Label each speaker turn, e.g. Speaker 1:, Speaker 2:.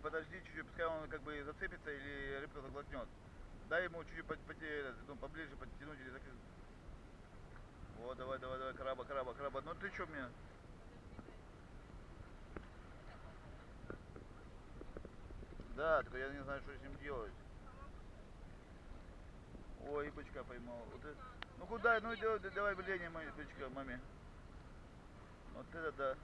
Speaker 1: подожди чуть-чуть, пускай он как бы зацепится или рыбка заглотнет. Дай ему чуть-чуть поближе подтянуть или закрыть. Вот, давай, давай, давай, краба, краба, краба. Ну ты что мне? Да, только я не знаю, что с ним делать. Ой, бычка поймал. Вот это... Ну куда? Ну давай, давай влияние, бычка, маме. Вот это да.